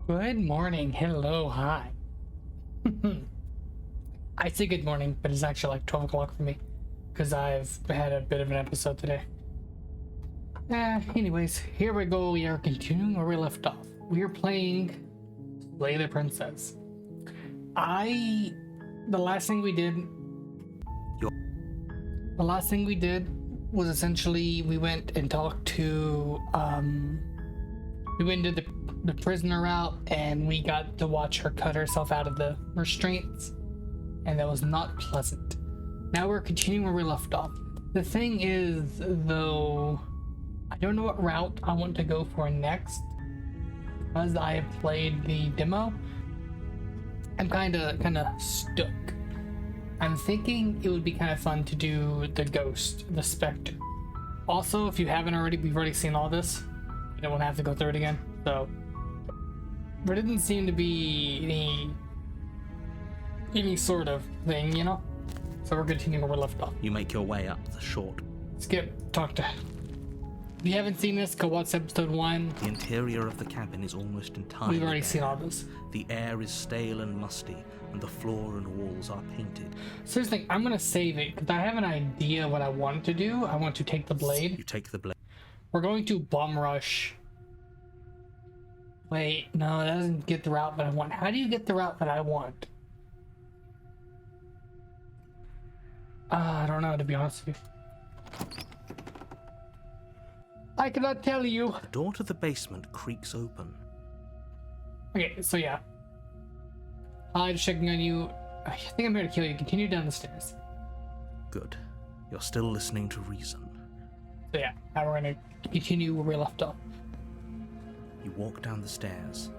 Good morning. Hello. Hi. I say good morning, but it's actually like 12 o'clock for me because I've had a bit of an episode today. Anyways, here we go. We are continuing where we left off. We are playing Slay the Princess. The last thing we did was essentially we went and talked to we went to the prisoner route, and we got to watch her cut herself out of the restraints, and that was not pleasant. Now we're continuing where we left off. The thing is, though, I don't know what route I want to go for next, because I have played the demo. I'm kind of stuck. I'm thinking it would be kind of fun to do the ghost, the specter. Also, if you haven't already, we've already seen all this. You don't want to have to go through it again. So there didn't seem to be any sort of thing, you know? So we're continuing where we left off. You make your way up the short. Skip, talk to. If you haven't seen this, go watch episode 1. The interior of the cabin is almost entirely We've already bare. seen all this. The air is stale and musty, and the floor and walls are painted. So here's the thing, I'm gonna save it because I have an idea what I want to do. I want to take the blade. You take the blade. We're going to bomb rush. Wait, no, it doesn't get the route that I want. How do you get the route that I want? I don't know, to be honest with you. I cannot tell you. The door to the basement creaks open. Okay, so yeah. I'm just checking on you. I think I'm here to kill you. Continue down the stairs. Good. You're still listening to reason. So yeah, now we're gonna continue where we left off. You walk down the stairs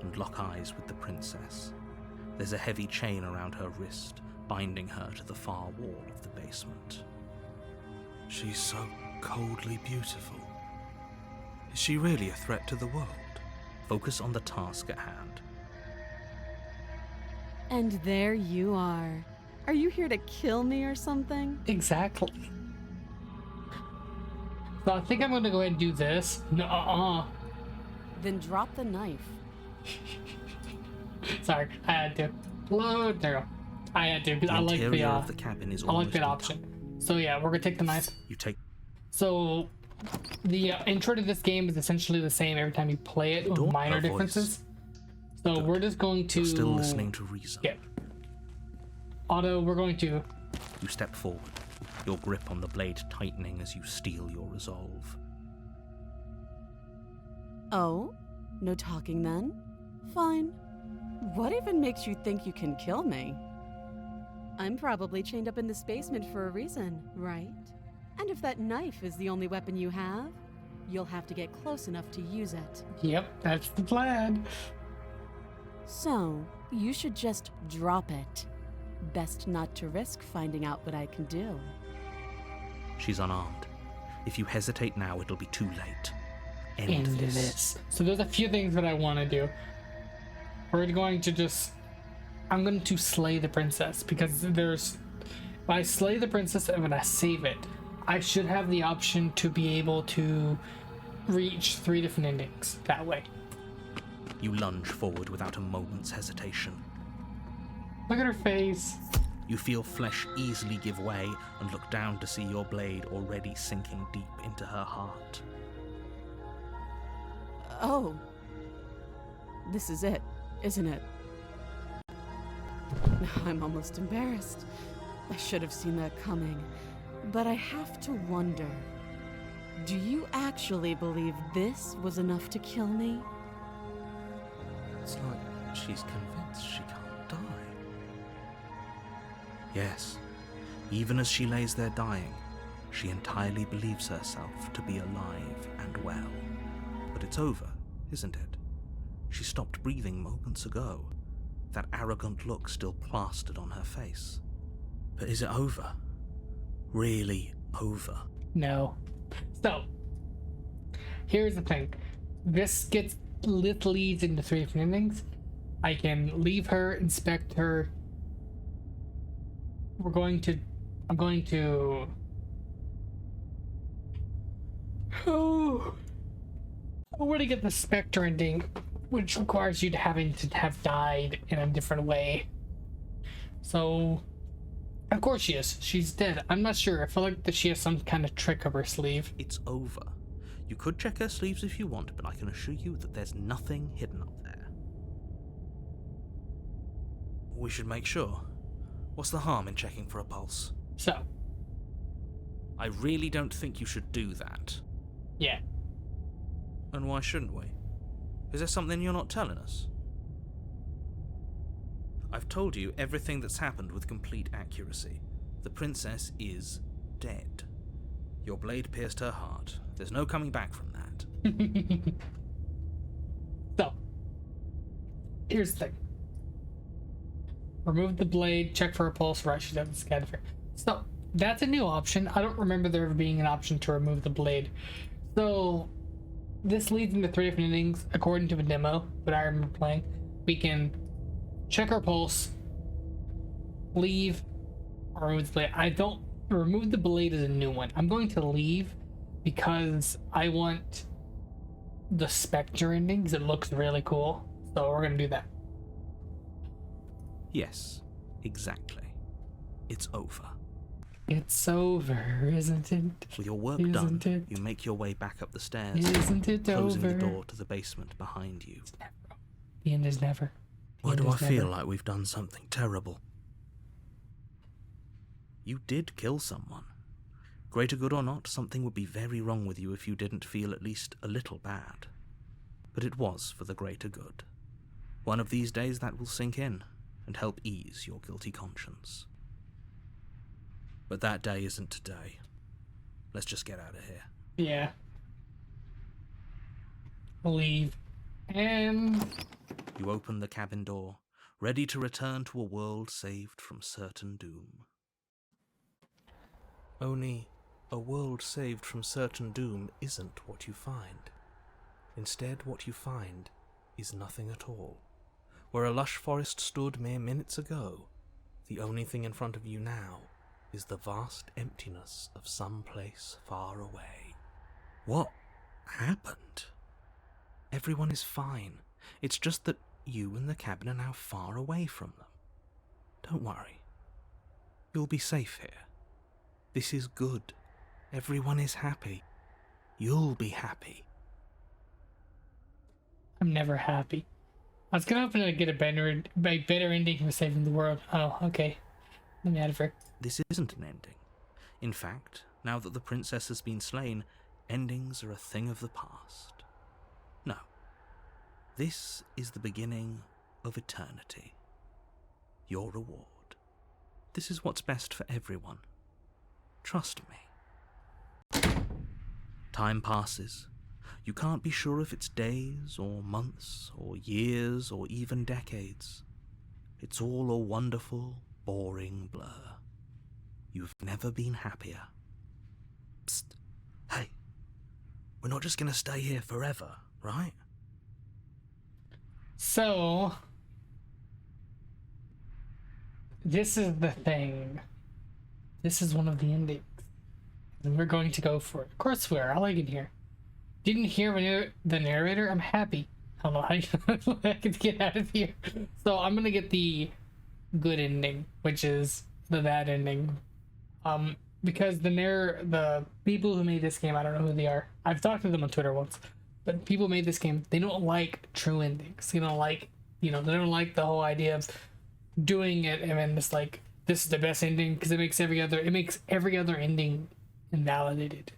and lock eyes with the princess. There's a heavy chain around her wrist, binding her to the far wall of the basement. She's so coldly beautiful. Is she really a threat to the world? Focus on the task at hand. And there you are. Are you here to kill me or something? Exactly. So I think I'm gonna go ahead and do this. No, Then drop the knife. Sorry, I had to. Load. There you go. I had to because I like interior of the cabin is I like almost that option. So yeah, we're gonna take the knife. You take So the intro to this game is essentially the same every time you play it, with minor differences. So Good. we're just going to. You're still listening to reason. Yeah. Auto. We're going to. You step forward, your grip on the blade tightening as you steel your resolve. Oh? No talking then? Fine. What even makes you think you can kill me? I'm probably chained up in this basement for a reason, right? And if that knife is the only weapon you have, you'll have to get close enough to use it. Yep, that's the plan. So, you should just drop it. Best not to risk finding out what I can do. She's unarmed. If you hesitate now, it'll be too late. End this. So there's a few things that I want to do. We're going to just. I'm going to slay the princess because there's. If I slay the princess and when I save it, I should have the option to be able to reach 3 different endings that way. You lunge forward without a moment's hesitation. Look at her face. You feel flesh easily give way and look down to see your blade already sinking deep into her heart. Oh. This is it, isn't it? I'm almost embarrassed. I should have seen that coming. But I have to wonder, do you actually believe this was enough to kill me? It's like she's convinced she can't die. Yes, even as she lays there dying, she entirely believes herself to be alive and well. But it's over, isn't it? She stopped breathing moments ago, that arrogant look still plastered on her face. But is it over? Really over? No. So, here's the thing. This leads into 3 different endings. I can leave her, inspect her. I'm going to. Oh. I want to get the Spectre ending which requires you to have died in a different way. So, of course she is. She's dead. I'm not sure. I feel like that she has some kind of trick up her sleeve. It's over. You could check her sleeves if you want, but I can assure you that there's nothing hidden up there. We should make sure. What's the harm in checking for a pulse? So, I really don't think you should do that. yeah. And why shouldn't we? Is there something you're not telling us? I've told you everything that's happened with complete accuracy. The princess is dead. Your blade pierced her heart. There's no coming back from that. So, here's the thing. Remove the blade, check for a pulse, right? She's at the scan. So, that's a new option. I don't remember there ever being an option to remove the blade. So, this leads into 3 different endings, according to the demo that I remember playing. We can check our pulse, leave, or remove the blade. I don't remove the blade is a new one. I'm going to leave because I want the Spectre ending because it looks really cool. So we're gonna do that. Yes, exactly. It's over. It's over, isn't it? With your work Isn't done, it? you make your way back up the stairs, Isn't it closing over? the door to the basement behind you. The end is never. The Why end do I is feel never. like we've done something terrible? You did kill someone. Greater good or not, something would be very wrong with you if you didn't feel at least a little bad. But it was for the greater good. One of these days that will sink in and help ease your guilty conscience. But that day isn't today. Let's just get out of here. Yeah. Leave. And You open the cabin door, ready to return to a world saved from certain doom. Only, a world saved from certain doom isn't what you find. Instead, what you find is nothing at all. Where a lush forest stood mere minutes ago, the only thing in front of you now is the vast emptiness of some place far away. What happened? Everyone is fine. It's just that you and the cabin are now far away from them. Don't worry. You'll be safe here. This is good. Everyone is happy. You'll be happy. I'm never happy. I was gonna hope to get a better ending for saving the world. Oh, okay. Let me out of here. This isn't an ending. In fact, now that the princess has been slain, endings are a thing of the past. No. This is the beginning of eternity. Your reward. This is what's best for everyone. Trust me. Time passes. You can't be sure if it's days or months or years or even decades. It's all a wonderful, boring blur. You've never been happier. Psst. Hey, we're not just gonna stay here forever, right? So, this is the thing. This is one of the endings. And we're going to go for it. Of course we are. I like it here. Didn't hear the narrator? I'm happy. I don't know how I could get out of here. So I'm gonna get the good ending, which is the bad ending. Because the people who made this game, I don't know who they are. I've talked to them on Twitter once, but people made this game. They don't like true endings. They don't like, they don't like the whole idea of doing it and then it's like this is the best ending because it makes every other ending invalidated.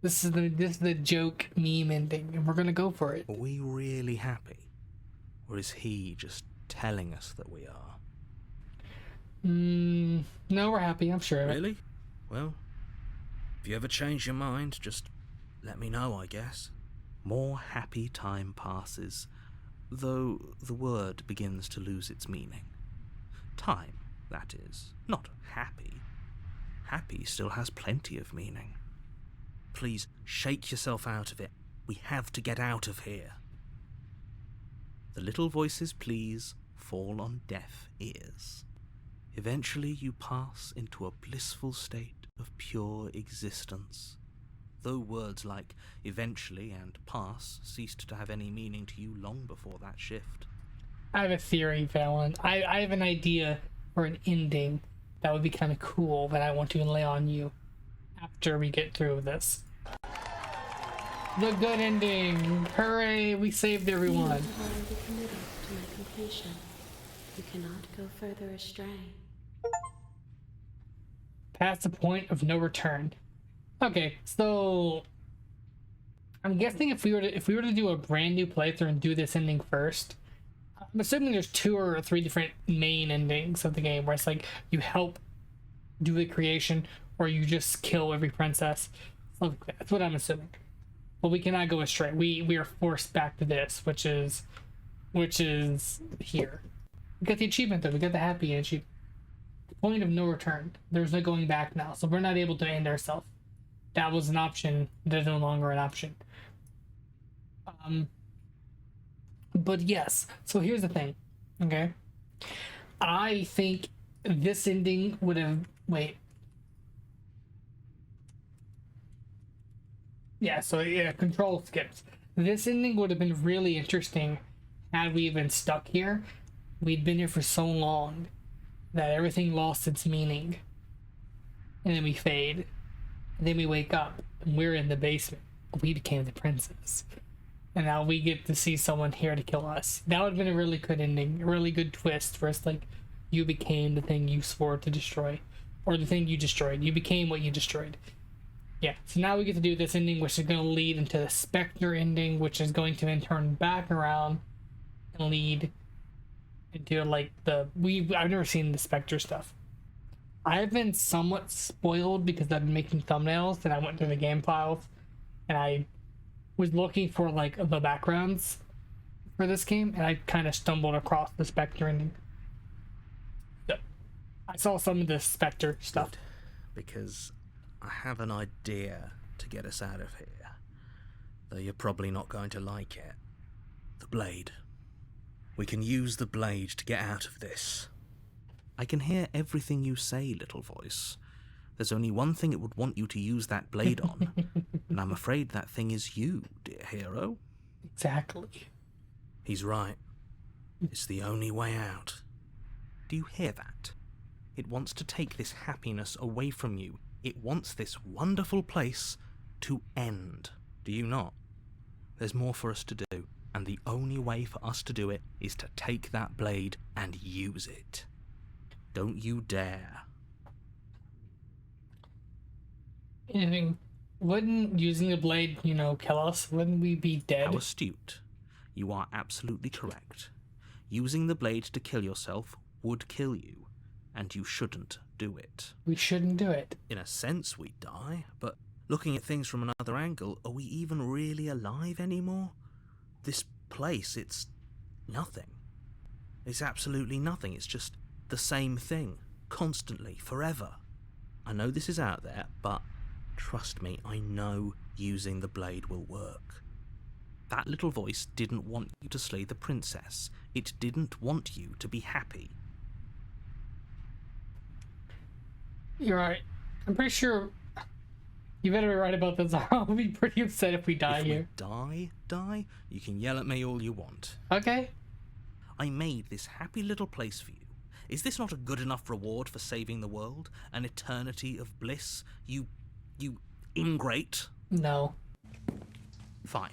This is the joke meme ending, and we're gonna go for it. Are we really happy? Or is he just telling us that we are? No, we're happy, I'm sure of it. Really? Well, if you ever change your mind, just let me know, I guess. More happy time passes, though the word begins to lose its meaning. Time, that is, not happy. Happy still has plenty of meaning. Please, shake yourself out of it. We have to get out of here. The little voice's pleas fall on deaf ears. Eventually you pass into a blissful state of pure existence. though words like eventually and pass ceased to have any meaning to you long before that shift. I have a theory, Valen. I have an idea for an ending that would be kind of cool that I want to lay on you after we get through this. The good ending! Hooray! We saved everyone! You have already committed to my completion. You cannot go further astray. Past the point of no return. Okay, so I'm guessing if we were to do a brand new playthrough and do this ending first, I'm assuming there's 2 or 3 different main endings of the game where it's like you help do the creation or you just kill every princess. So that's what I'm assuming. But we cannot go astray. We are forced back to this, which is here. We got the achievement though. We got the happy achievement. Point of no return. There's no going back now, so we're not able to end ourselves. That was an option. That's no longer an option. But yes. So here's the thing. Okay. I think this ending would have. Wait. Yeah. So yeah. Control skips. This ending would have been really interesting had we been stuck here. We'd been here for so long that everything lost its meaning. And then we fade. And then we wake up and we're in the basement. We became the princess. And now we get to see someone here to kill us. That would have been a really good ending, a really good twist where it's like you became the thing you swore to destroy. Or the thing you destroyed. You became what you destroyed. Yeah, so now we get to do this ending, which is going to lead into the Spectre ending, which is going to then turn back around and lead into like I've never seen the Spectre stuff. I've been somewhat spoiled because I've been making thumbnails and I went through the game files and I was looking for like the backgrounds for this game and I kind of stumbled across the Spectre ending. So, I saw some of the Spectre stuff. Good, because I have an idea to get us out of here, though you're probably not going to like it. The blade. We can use the blade to get out of this. I can hear everything you say, little voice. There's only one thing it would want you to use that blade on, and I'm afraid that thing is you, dear hero. Exactly. He's right. It's the only way out. Do you hear that? It wants to take this happiness away from you. It wants this wonderful place to end. Do you not? There's more for us to do. And the only way for us to do it is to take that blade and use it. Don't you dare. Anything. Wouldn't using the blade, kill us? Wouldn't we be dead? How astute. You are absolutely correct. Using the blade to kill yourself would kill you, and you shouldn't do it. We shouldn't do it. In a sense, we die, but looking at things from another angle, are we even really alive anymore? This place, it's nothing. It's absolutely nothing. It's just the same thing, constantly, forever. I know this is out there, but trust me, I know using the blade will work. That little voice didn't want you to slay the princess. It didn't want you to be happy. You're right. I'm pretty sure you better be right about this. I'll be pretty upset if we die here. If we die, you can yell at me all you want. Okay. I made this happy little place for you. Is this not a good enough reward for saving the world? An eternity of bliss? You ingrate? No. Fine.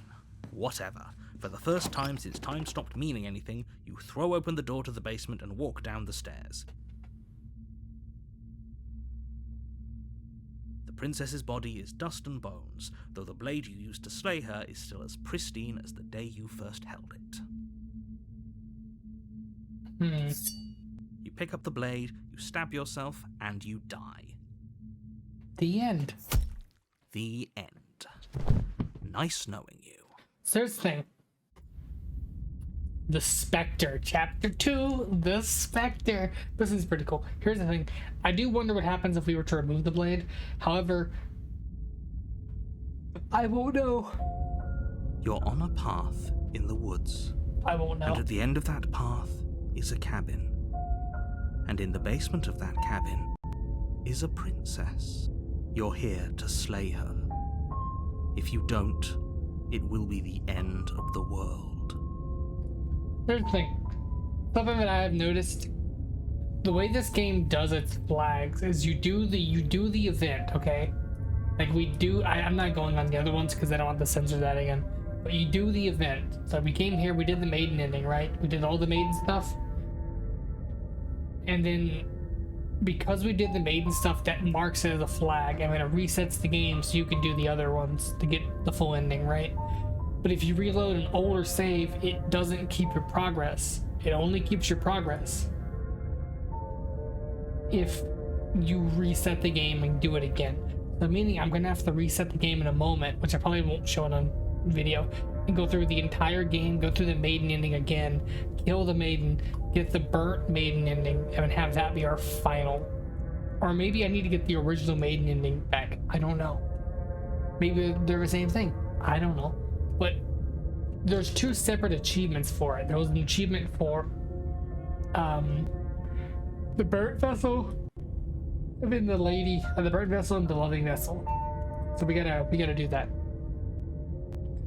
Whatever. For the first time since time stopped meaning anything, you throw open the door to the basement and walk down the stairs. The princess's body is dust and bones, though the blade you used to slay her is still as pristine as the day you first held it. You pick up the blade, you stab yourself, and you die. The end. The end. Nice knowing you. So here's the thing. The Spectre. Chapter 2, The Spectre. This is pretty cool. Here's the thing. I do wonder what happens if we were to remove the blade. However, I won't know. You're on a path in the woods. I won't know. And at the end of that path is a cabin. And in the basement of that cabin is a princess. You're here to slay her. If you don't, it will be the end of the world. Here's the thing. Something that I have noticed, the way this game does its flags is you do the event, okay? Like we do, I'm not going on the other ones because I don't want to censor that again. But you do the event. So we came here, we did the maiden ending, right? We did all the maiden stuff. And then because we did the maiden stuff, that marks it as a flag, and then it resets the game so you can do the other ones to get the full ending, right? But if you reload an older save, it doesn't keep your progress. It only keeps your progress if you reset the game and do it again. So meaning I'm gonna have to reset the game in a moment, which I probably won't show it on video, and go through the entire game, go through the maiden ending again, kill the maiden, get the burnt maiden ending, and have that be our final. Or maybe I need to get the original maiden ending back. I don't know. Maybe they're the same thing. I don't know. But there's two separate achievements for it. There was an achievement for the burnt vessel, and then the burnt vessel and the loving vessel. So we gotta do that.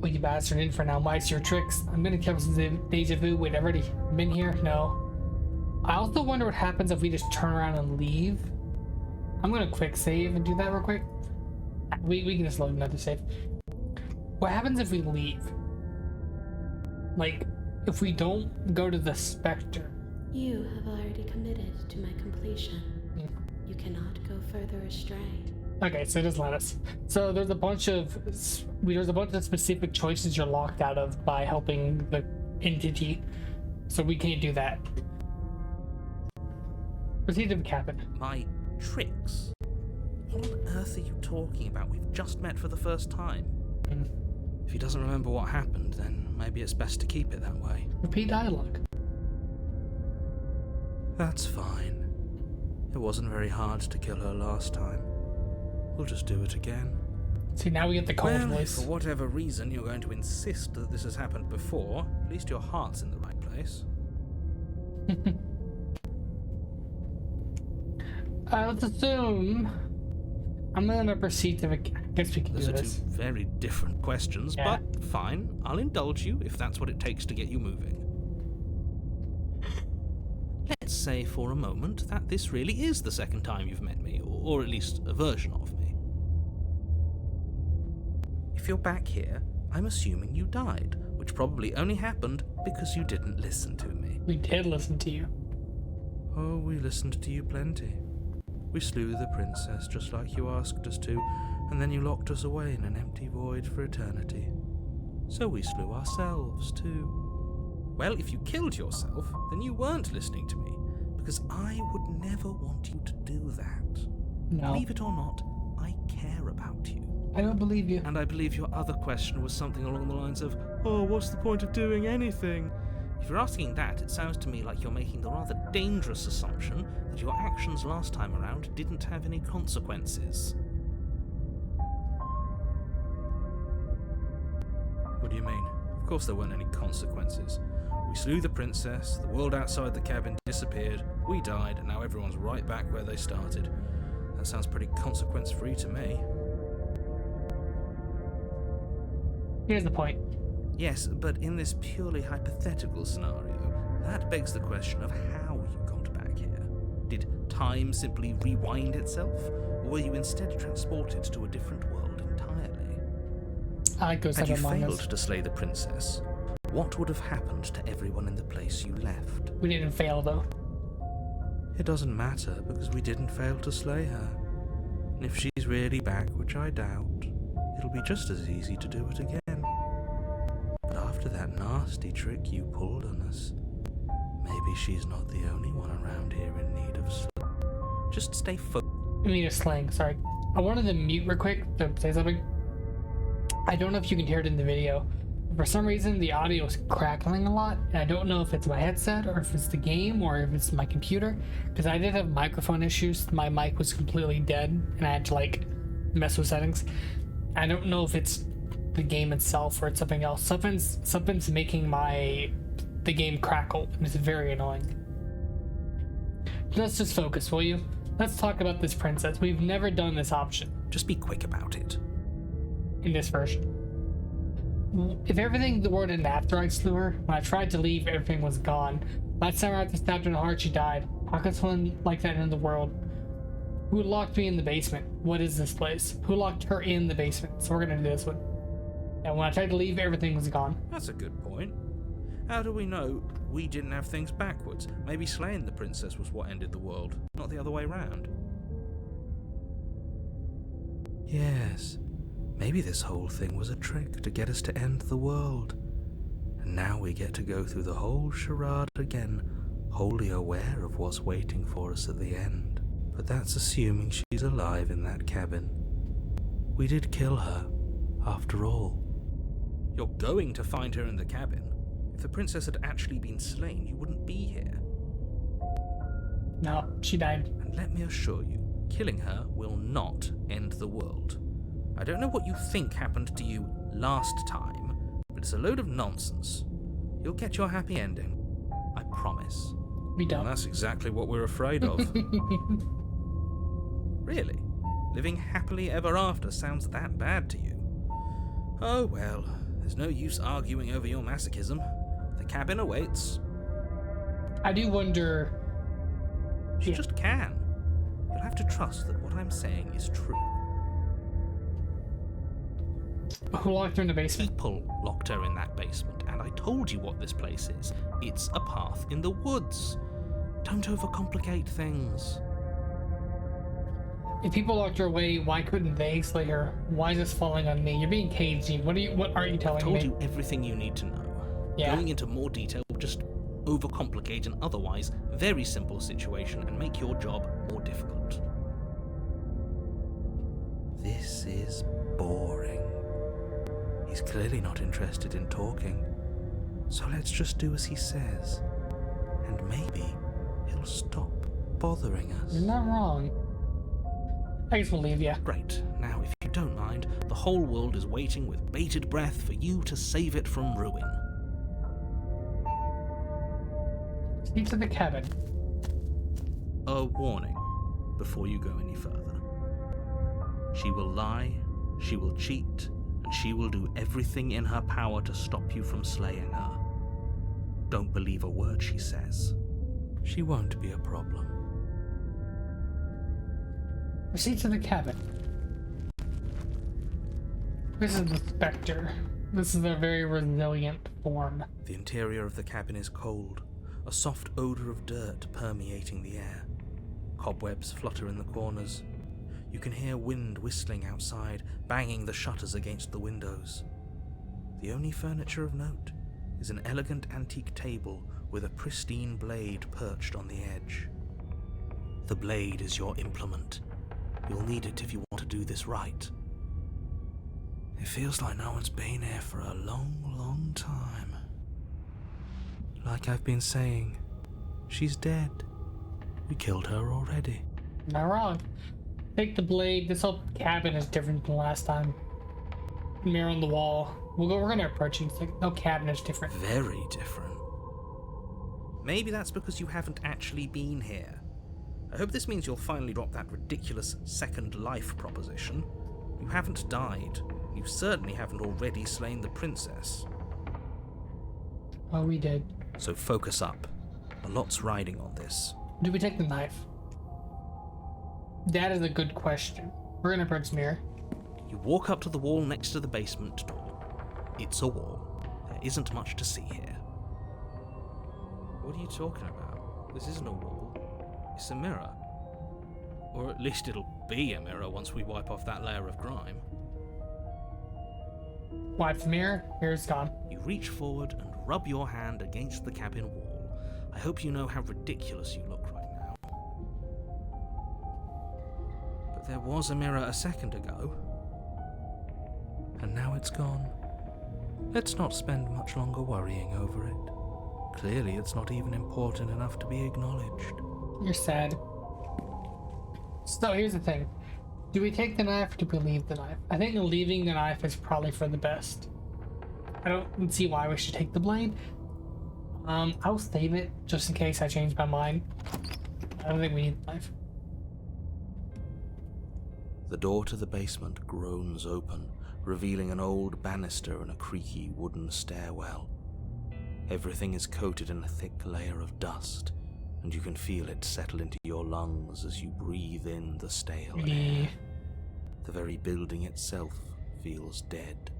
Well, you bastard in for now. Mice your tricks. I'm gonna have some deja vu. Wait, I've already been here? No. I also wonder what happens if we just turn around and leave. I'm gonna quick save and do that real quick. We can just load another save. What happens if we leave? Like, if we don't go to the Spectre? You have already committed to my completion. You cannot go further astray. Okay, so just let us. So there's a bunch of specific choices you're locked out of by helping the entity. So we can't do that. Proceed to the cabin. My tricks? What on earth are you talking about? We've just met for the first time. If he doesn't remember what happened, then maybe it's best to keep it that way. Repeat dialogue. That's fine. It wasn't very hard to kill her last time. We'll just do it again. See, now we get the cold Well, if voice. for whatever reason you're going to insist that this has happened before, at least your heart's in the right place. Let's assume I'm gonna proceed to the. I guess we can Those do are two this. very different questions, Yeah. but fine. I'll indulge you if that's what it takes to get you moving. Let's say for a moment that this really is the second time you've met me, or at least a version of me. If you're back here, I'm assuming you died, which probably only happened because you didn't listen to me. We did listen to you. Oh, we listened to you plenty. We slew the princess just like you asked us to, and then you locked us away in an empty void for eternity. So we slew ourselves too. Well, if you killed yourself, then you weren't listening to me, because I would never want you to do that. No, Believe it or not, I care about you. I don't believe you. And I believe your other question was something along the lines of, oh, what's the point of doing anything? If you're asking that, it sounds to me like you're making the rather dangerous assumption that your actions last time around didn't have any consequences. What do you mean? Of course there weren't any consequences. We slew the princess, the world outside the cabin disappeared, we died, and now everyone's right back where they started. That sounds pretty consequence-free to me. Here's the point. Yes, but in this purely hypothetical scenario, that begs the question of how you got back here. Did time simply rewind itself, or were you instead transported to a different world entirely? I like those Had you type of failed mangas. to slay the princess, what would have happened to everyone in the place you left? We didn't fail though. It doesn't matter, because we didn't fail to slay her. And if she's really back, which I doubt, it'll be just as easy to do it again. But after that nasty trick you pulled on us, maybe she's not the only one around here in need of Just stay focused. I mean, a slang. Sorry. I wanted to mute real quick to say something. I don't know if you can hear it in the video. For some reason, the audio is crackling a lot, and I don't know if it's my headset or if it's the game or if it's my computer. Because I did have microphone issues. My mic was completely dead, and I had to like mess with settings. I don't know if it's the game itself or it's something else. Something's making the game crackle, and it's very annoying. Let's just focus, will you? Let's talk about this princess. We've never done this option Just be quick about it. in this version. If everything the word didn't after I slew her, when I tried to leave, everything was gone. Last time I had to stab her in the heart, she died. How could someone like that in the world? Who locked me in the basement? What is this place? Who locked her in the basement? So we're gonna do this one. And when I tried to leave, everything was gone. That's a good point. How do we know we didn't have things backwards? Maybe slaying the princess was what ended the world, not the other way round. Yes, maybe this whole thing was a trick to get us to end the world. And now we get to go through the whole charade again, wholly aware of what's waiting for us at the end. But that's assuming she's alive in that cabin. We did kill her, after all. You're going to find her in the cabin. If the princess had actually been slain, you wouldn't be here. No, she died. And let me assure you, killing her will not end the world. I don't know what you think happened to you last time, but it's a load of nonsense. You'll get your happy ending. I promise. We don't. And that's exactly what we're afraid of. Really? Living happily ever after sounds that bad to you? Oh well, there's no use arguing over your masochism. The cabin awaits. I do wonder. You just can. You'll have to trust that what I'm saying is true. Who locked her in the basement? People locked her in that basement, and I told you what this place is. It's a path in the woods. Don't overcomplicate things. If people locked her away, why couldn't they slay her? Why is this falling on me? You're being cagey. What aren't you telling I me? told you everything you need to know. Yeah. Going into more detail will just overcomplicate an otherwise very simple situation and make your job more difficult. This is boring. He's clearly not interested in talking. So let's just do as he says. And maybe he'll stop bothering us. You're not wrong. I guess we'll leave you. Great. Now, if you don't mind, the whole world is waiting with bated breath for you to save it from ruin. Speak to the cabin. A warning before you go any further. She will lie, she will cheat, and she will do everything in her power to stop you from slaying her. Don't believe a word she says. She won't be a problem. Proceed to the cabin. This is the Spectre. This is a very resilient form. The interior of the cabin is cold, a soft odor of dirt permeating the air. Cobwebs flutter in the corners. You can hear wind whistling outside, banging the shutters against the windows. The only furniture of note is an elegant antique table with a pristine blade perched on the edge. The blade is your implement. You'll need it if you want to do this right. It feels like no one's been here for a long, long time. Like I've been saying, she's dead. We killed her already. Not wrong. Take the blade. This whole cabin is different than last time. Mirror on the wall. We're gonna approach it. No cabin is different. Very different. Maybe that's because you haven't actually been here. I hope this means you'll finally drop that ridiculous second life proposition. You haven't died. You certainly haven't already slain the princess. Oh, we did. So focus up. A lot's riding on this. Do we take the knife? That is a good question. We're gonna approach the mirror. You walk up to the wall next to the basement door. It's a wall. There isn't much to see here. What are you talking about? This isn't a wall. It's a mirror. Or at least it'll be a mirror once we wipe off that layer of grime. Wipe the mirror. Mirror's gone. You reach forward and rub your hand against the cabin wall. I hope you know how ridiculous you look right now. But there was a mirror a second ago. And now it's gone. Let's not spend much longer worrying over it. Clearly it's not even important enough to be acknowledged. You're sad. So here's the thing. Do we take the knife or do we leave the knife? I think leaving the knife is probably for the best. I don't see why we should take the blade. I'll save it just in case I change my mind. I don't think we need the knife. The door to the basement groans open, revealing an old banister and a creaky wooden stairwell. Everything is coated in a thick layer of dust, and you can feel it settle into your lungs as you breathe in the stale air. The very building itself feels dead.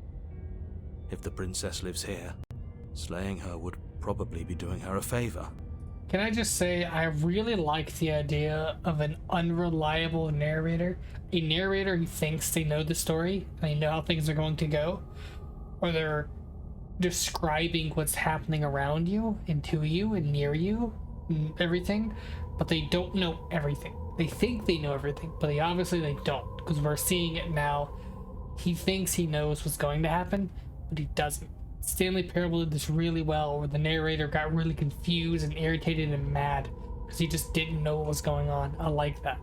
If the princess lives here, slaying her would probably be doing her a favor. Can I just say, I really like the idea of an unreliable narrator. A narrator who thinks they know the story, and they know how things are going to go. Or they're describing what's happening around you, and to you, and near you, and everything. But they don't know everything. They think they know everything, but obviously they don't. Because we're seeing it now. He thinks he knows what's going to happen, but he doesn't. Stanley Parable did this really well, where the narrator got really confused and irritated and mad because he just didn't know what was going on. I like that.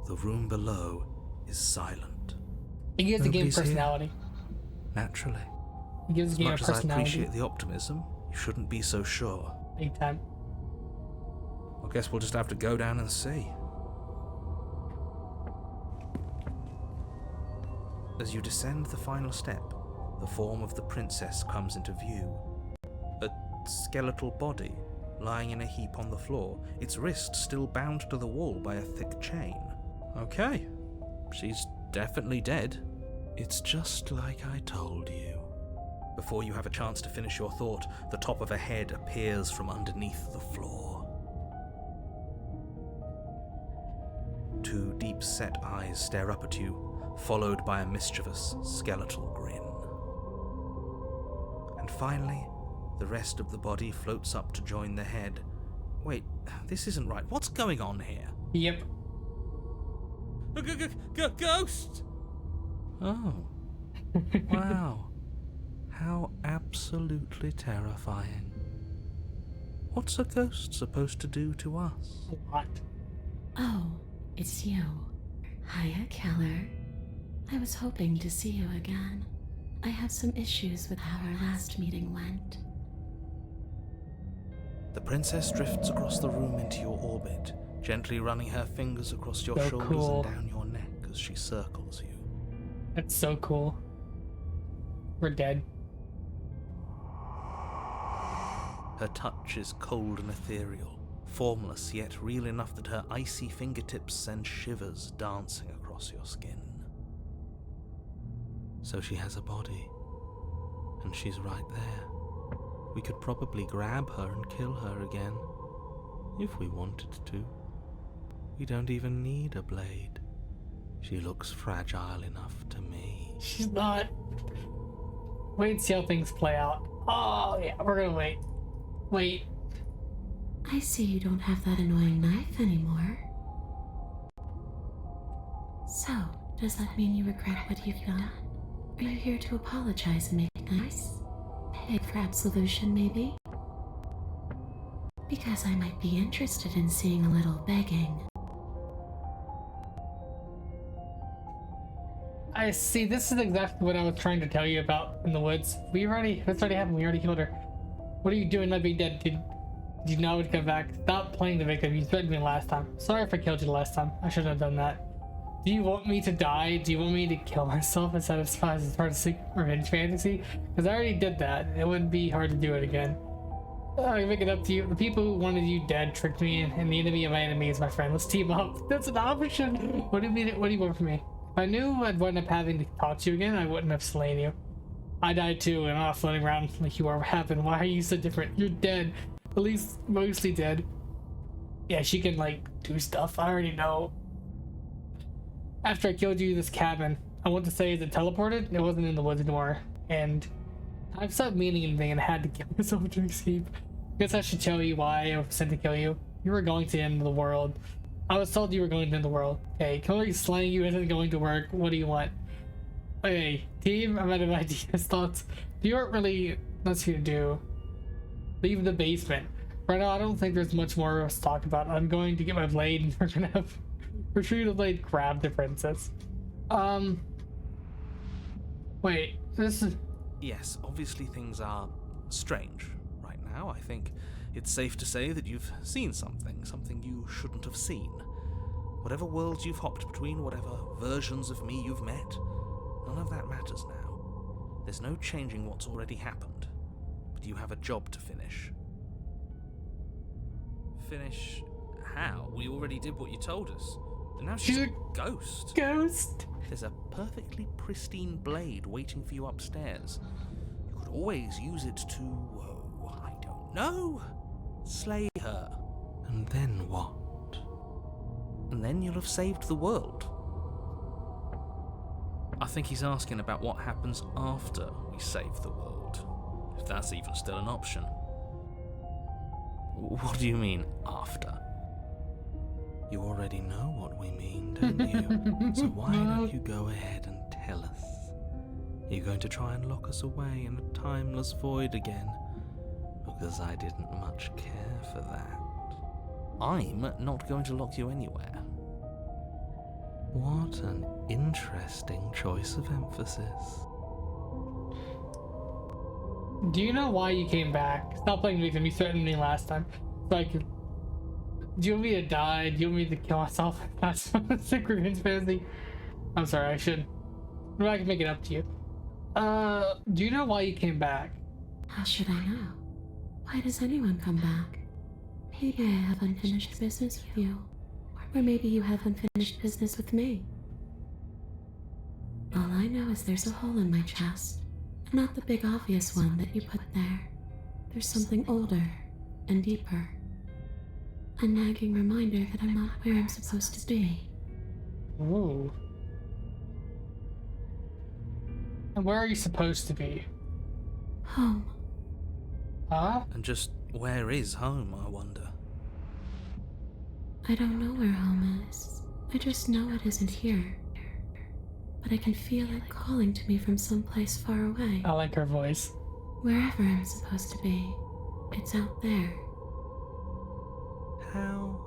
The room below is silent. It gives the game Nobody's here. personality. Naturally. It gives the game a As much as I personality. appreciate the optimism, you shouldn't be so sure. Big time. I guess we'll just have to go down and see. As you descend the final step, the form of the princess comes into view. A skeletal body, lying in a heap on the floor, its wrist still bound to the wall by a thick chain. Okay, she's definitely dead. It's just like I told you. Before you have a chance to finish your thought, the top of a head appears from underneath the floor. Two deep-set eyes stare up at you, followed by a mischievous, skeletal grin. And finally, the rest of the body floats up to join the head. Wait, this isn't right. What's going on here? Yep. Ghost! Oh. Wow. How absolutely terrifying. What's a ghost supposed to do to us? What? Oh, it's you. Hiya, Keller. I was hoping to see you again. I have some issues with how our last meeting went. The princess drifts across the room into your orbit, gently running her fingers across your So shoulders cool. and down your neck as she circles you. That's so cool. We're dead. Her touch is cold and ethereal, formless yet real enough that her icy fingertips send shivers dancing across your skin. So she has a body, and she's right there. We could probably grab her and kill her again, if we wanted to. We don't even need a blade. She looks fragile enough to me. She's not. Wait and see how things play out. Oh, yeah, we're gonna wait. Wait. I see you don't have that annoying knife anymore. So, does that mean you regret what you've done? Are you here to apologize and make it nice? Beg for absolution, maybe? Because I might be interested in seeing a little begging. I see. This is exactly what I was trying to tell you about in the woods. That's already happened. We already killed her. What are you doing not being dead? Did you know I would come back? Stop playing the victim. You threatened me last time. Sorry if I killed you last time. I shouldn't have done that. Do you want me to die? Do you want me to kill myself and satisfy this artistic revenge fantasy? Because I already did that. It wouldn't be hard to do it again. I make it up to you. The people who wanted you dead tricked me, and the enemy of my enemy is my friend. Let's team up. That's an option. What do you mean? What do you want from me? If I knew I'd wind up having to talk to you again, I wouldn't have slain you. I died too, and I'm not floating around like you are. What happened? Why are you so different? You're dead. At least mostly dead. Yeah, she can like do stuff. I already know. After I killed you, this cabin, I want to say, is it teleported? It wasn't in the woods anymore. And I've stopped meaning anything and I had to kill myself to escape. Guess I should tell you why I was sent to kill you. You were going to the end of the world. I was told you were going to the end of the world. Okay, killing slaying you isn't going to work. What do you want? Okay, team, I'm out of ideas, thoughts. You aren't really much here to do. Leave the basement. Right now, I don't think there's much more to talk about. I'm going to get my blade and we're gonna have retrieve the blade, grab the princess. Wait, this is... Yes, obviously things are strange right now. I think it's safe to say that you've seen something you shouldn't have seen. Whatever worlds you've hopped between, whatever versions of me you've met, none of that matters now. There's no changing what's already happened, but you have a job to finish. Finish how? We already did what you told us. And now she's a ghost. Ghost. There's a perfectly pristine blade waiting for you upstairs. You could always use it to, I don't know, slay her. And then what? And then you'll have saved the world. I think he's asking about what happens after we save the world. If that's even still an option. What do you mean, after? You already know what we mean, don't you? So why don't you go ahead and tell us? You're going to try and lock us away in a timeless void again? Because I didn't much care for that. I'm not going to lock you anywhere. What an interesting choice of emphasis. Do you know why you came back? Stop playing victim. You threatened me last time. So I could. Do you want me to die? Do you want me to kill myself? That's sick revenge fantasy. I'm sorry, I should. Maybe I can make it up to you. Do you know why you came back? How should I know? Why does anyone come back? Maybe I have unfinished business with you. Or maybe you have unfinished business with me. All I know is there's a hole in my chest. Not the big obvious one that you put there. There's something older and deeper. A nagging reminder that I'm not where I'm supposed to be. Ooh. And where are you supposed to be? Home. Huh? And just where is home, I wonder? I don't know where home is. I just know it isn't here. But I can feel it calling to me from someplace far away. I like her voice. Wherever I'm supposed to be, it's out there. How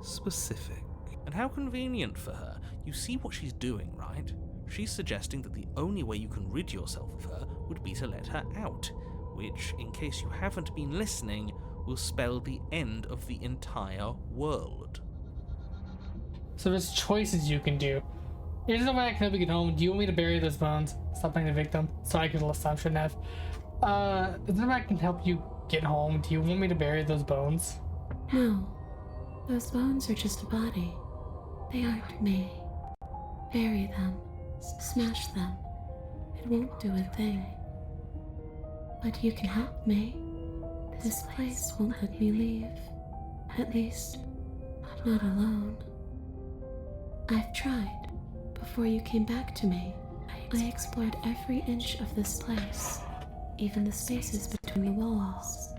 specific. And how convenient for her. You see what she's doing, right? She's suggesting that the only way you can rid yourself of her would be to let her out, which, in case you haven't been listening, will spell the end of the entire world. So there's choices you can do. There's no way I can help you get home. Do you want me to bury those bones? Stop playing the victim. Sorry, because last time shouldn't have. Is there no way I can help you get home? Do you want me to bury those bones? No. Those bones are just a body. They aren't me. Bury them. Smash them. It won't do a thing. But you can help me. This place won't let me leave. At least, not alone. I've tried. Before you came back to me, I explored every inch of this place, even the spaces between the walls.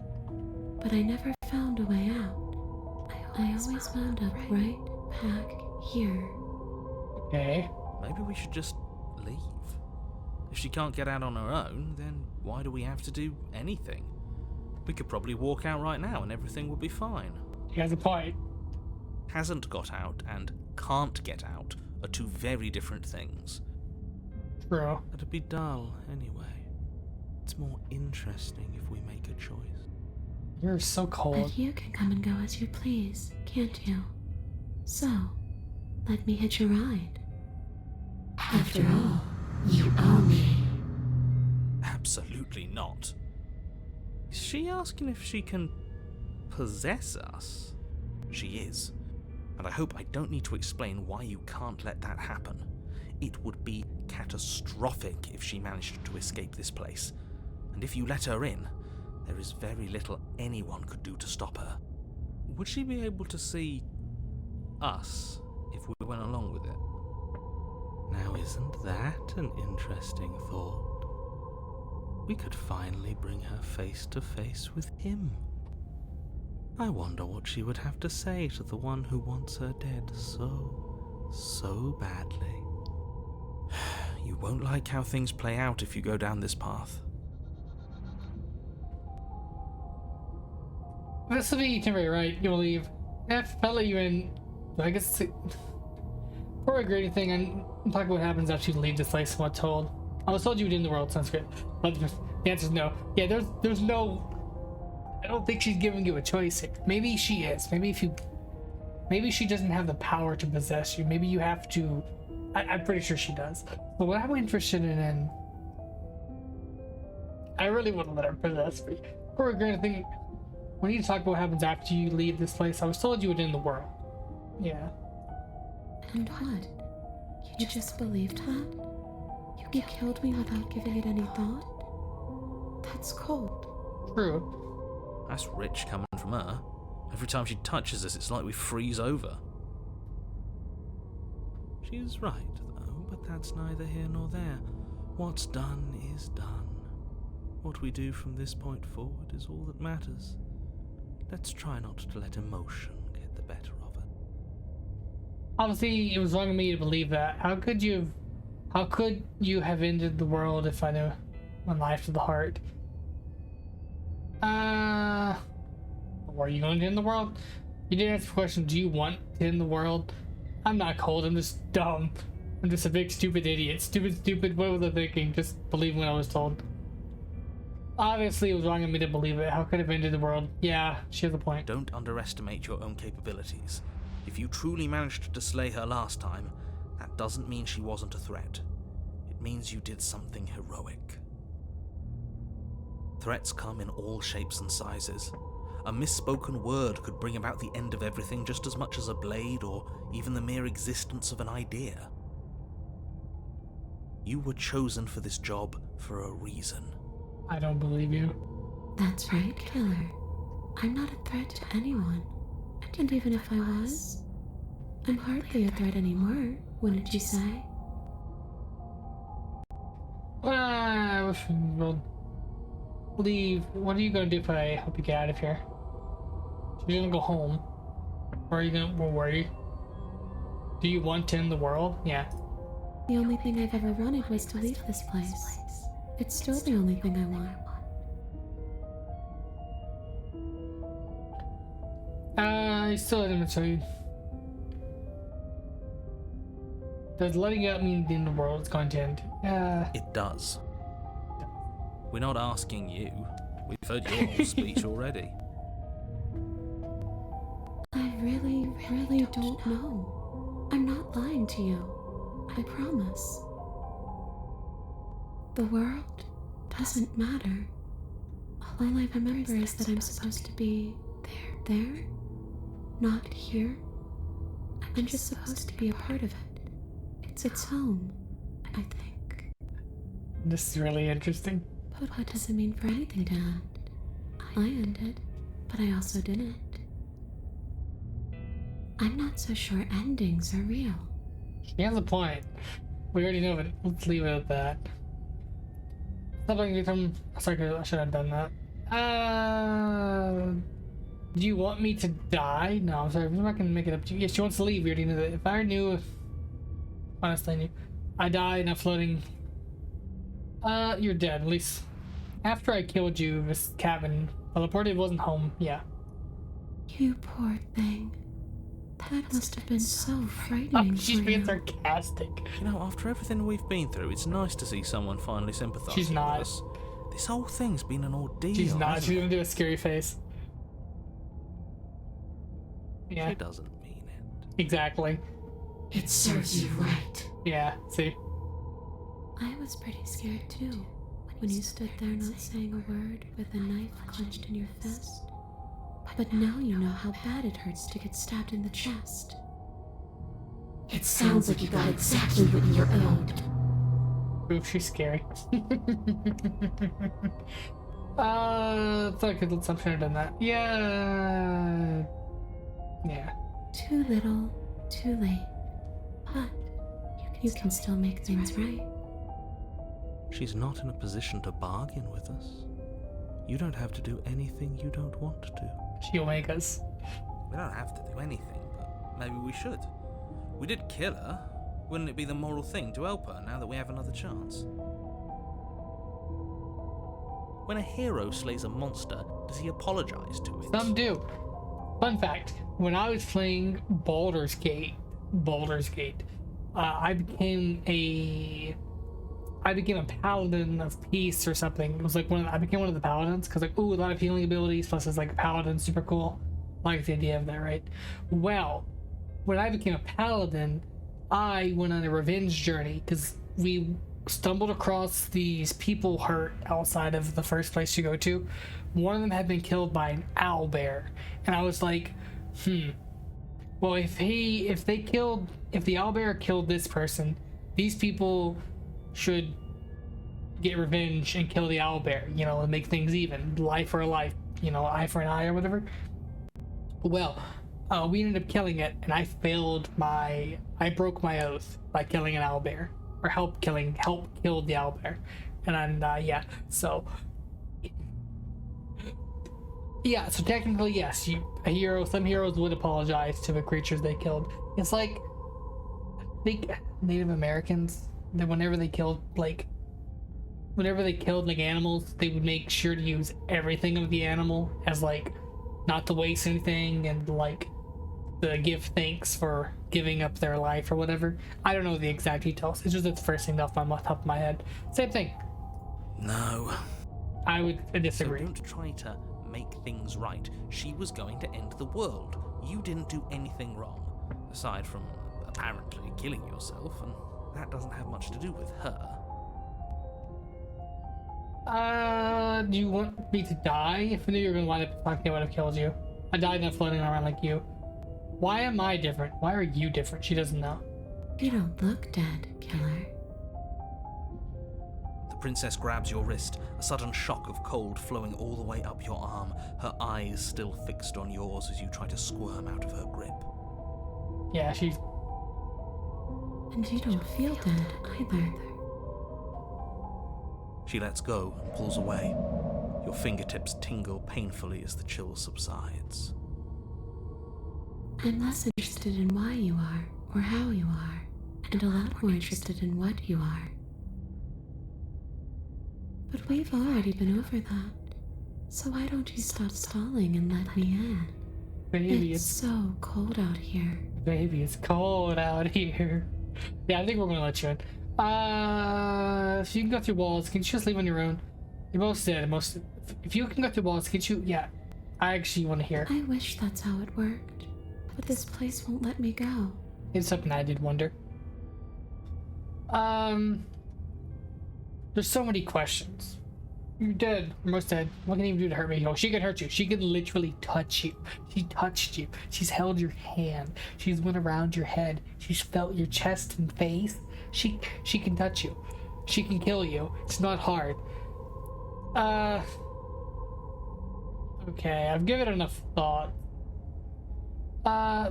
But I never found a way out. I always wound up right back here. Okay. Maybe we should just leave. If she can't get out on her own, then why do we have to do anything? We could probably walk out right now and everything would be fine. He has a point. Hasn't got out and can't get out are two very different things. True. It'd be dull anyway. It's more interesting if we make a choice. You're so cold. But you can come and go as you please, can't you? So, let me hitch a ride. After all, you owe me. Absolutely not. Is she asking if she can possess us? She is. And I hope I don't need to explain why you can't let that happen. It would be catastrophic if she managed to escape this place. And if you let her in, there is very little anyone could do to stop her. Would she be able to see us if we went along with it? Now isn't that an interesting thought? We could finally bring her face to face with him. I wonder what she would have to say to the one who wants her dead so badly. You won't like how things play out if you go down this path. This will be itinerary, right? You'll leave. If I let you in, I guess it's probably a great thing. I'm talking about what happens after you leave this place. What told? I was told you would end the world. Sounds good. But the answer is no. Yeah, there's no. I don't think she's giving you a choice here. Maybe she is. Maybe she doesn't have the power to possess you. Maybe you have to. I'm pretty sure she does. But what I'm interested in I really wouldn't let her possess me. Or granted thing, we need to talk about what happens after you leave this place. I was told you would end the world. Yeah. And what? You just believed that? You killed me without giving it any thought? That's cold. True. That's rich coming from her. Every time she touches us, it's like we freeze over. She's right, though, but that's neither here nor there. What's done is done. What we do from this point forward is all that matters. Let's try not to let emotion get the better of it. Obviously, it was wrong of me to believe that. How could you have ended the world if I knew a knife to the heart? Were you going to end the world? You didn't answer the question, do you want to end the world? I'm not cold, I'm just dumb. I'm just a big stupid idiot. Stupid, what was I thinking? Just believe what I was told. Obviously, it was wrong of me to believe it. How could I have ended the world? Yeah, she has a point. Don't underestimate your own capabilities. If you truly managed to slay her last time, that doesn't mean she wasn't a threat. It means you did something heroic. Threats come in all shapes and sizes. A misspoken word could bring about the end of everything just as much as a blade or even the mere existence of an idea. You were chosen for this job for a reason. I don't believe you. That's right, killer. I'm not a threat to anyone. And even if I was, I'm hardly a threat anymore, wouldn't you say? Well, leave. What are you gonna do if I help you get out of here? You're gonna go home. Or are you gonna worry? Do you want to end the world? Yeah. The only thing I've ever wanted was to leave this place. It's still the only thing I want. I still didn't tell you. Does letting out mean the end of the world is going to end? It does. We're not asking you. We've heard your whole speech already. I really don't know. I'm not lying to you. I promise. The world doesn't matter. All I remember is that I'm supposed to be there, not here. I'm just supposed to be a part of it. It's home, I think. This is really interesting. But what does it mean for anything to end? I ended, but I also didn't. I'm not so sure endings are real. She has a point. We already know it. Let's leave it at that. Sorry, I should have done that. Do you want me to die? No, I'm sorry. I'm not gonna make it up to you. Yeah, she wants to leave. We already knew that. If I knew, honestly, I knew. I died and I'm floating. You're dead. At least after I killed you, this cabin teleported. Wasn't home. Yeah. You poor thing. That must have been so frightening. She's for being you. sarcastic. You know, after everything we've been through, it's nice to see someone finally sympathizing She's not. with us. This whole thing's been an ordeal. She's not. hasn't She's it? gonna do a scary face. Yeah. She doesn't mean it. Exactly. It serves you right. Yeah. See. I was pretty scared too, when you stood there not saying a word with a knife clenched in your fist. But now you know how bad it hurts to get stabbed in the chest. It sounds like you got exactly what you were owed. Oof, she's scary. It's not a good assumption I should have done that. Yeah. Yeah. Too little, too late. But you can still make things right. She's not in a position to bargain with us. You don't have to do anything you don't want to. She'll make us. We don't have to do anything, but maybe we should. We did kill her. Wouldn't it be the moral thing to help her now that we have another chance? When a hero slays a monster, does he apologize to it? Some do. Fun fact: when I was playing Baldur's Gate, I became a paladin of peace or something. It was like I became one of the paladins because a lot of healing abilities plus it's like a paladin, super cool. I like the idea of that, right? Well, when I became a paladin, I went on a revenge journey because stumbled across these people hurt outside of the first place you go to. One of them had been killed by an owl bear, and I was like, well, if the owl bear killed this person, these people should get revenge and kill the owl bear, you know, and make things even, life for a life, you know, eye for an eye or whatever. Well, we ended up killing it, and I broke my oath by killing an owl bear, or help kill the owl bear, and yeah, so technically yes, some heroes would apologize to the creatures they killed. It's like, I think Native Americans, that whenever they killed animals, they would make sure to use everything of the animal as like not to waste anything, and like to give thanks for giving up their life or whatever. I don't know the exact details. It's just the first thing off the top of my head. Same thing. No. I would disagree. So don't try to make things right. She was going to end the world. You didn't do anything wrong, aside from apparently killing yourself, and that doesn't have much to do with her. Do you want me to die? If I knew you were gonna wind up talking, I would have killed you. I died not floating around like you. Why am I different? Why are you different? She doesn't know. You don't look dead, killer. The princess grabs your wrist, a sudden shock of cold flowing all the way up your arm, her eyes still fixed on yours as you try to squirm out of her grip. Yeah, she's... And you don't feel dead either. She lets go and pulls away. Your fingertips tingle painfully as the chill subsides. I'm less interested in why you are, or how you are, and a lot more interested in what you are. But we've already been over that, so why don't you stop stalling and let me in? Baby, It's so cold out here. Baby, it's cold out here. Yeah, I think we're gonna let you in. If you can go through walls, can you just leave on your own? You're both dead. If you can go through walls, can you? Yeah, I actually want to hear. I wish that's how it worked, but this place won't let me go. It's something I did wonder. There's so many questions. You're dead. You're most dead. What can you do to hurt me? Oh, she can hurt you. She can literally touch you. She touched you. She's held your hand. She's went around your head. She's felt your chest and face. She can touch you. She can kill you. It's not hard. Okay, I've given it enough thought.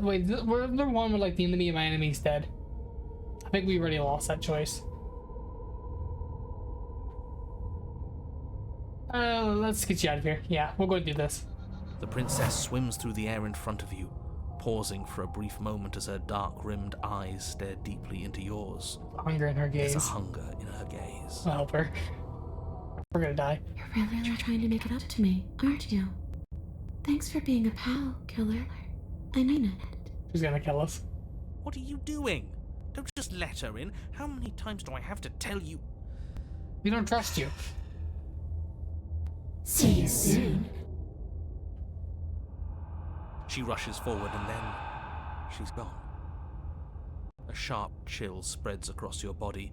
Wait, we're the one where like the enemy of my enemy's dead. I think we already lost that choice. Let's get you out of here. Yeah, we'll go and do this. The princess swims through the air in front of you, pausing for a brief moment as her dark-rimmed eyes stare deeply into yours. Hunger in her gaze. There's a hunger in her gaze. I'll help her. We're gonna die. You're really trying to make it up to me, aren't you? Thanks for being a pal, killer. I mean it. She's gonna kill us. What are you doing? Don't just let her in. How many times do I have to tell you? We don't trust you. See you soon. She rushes forward and then she's gone. A sharp chill spreads across your body.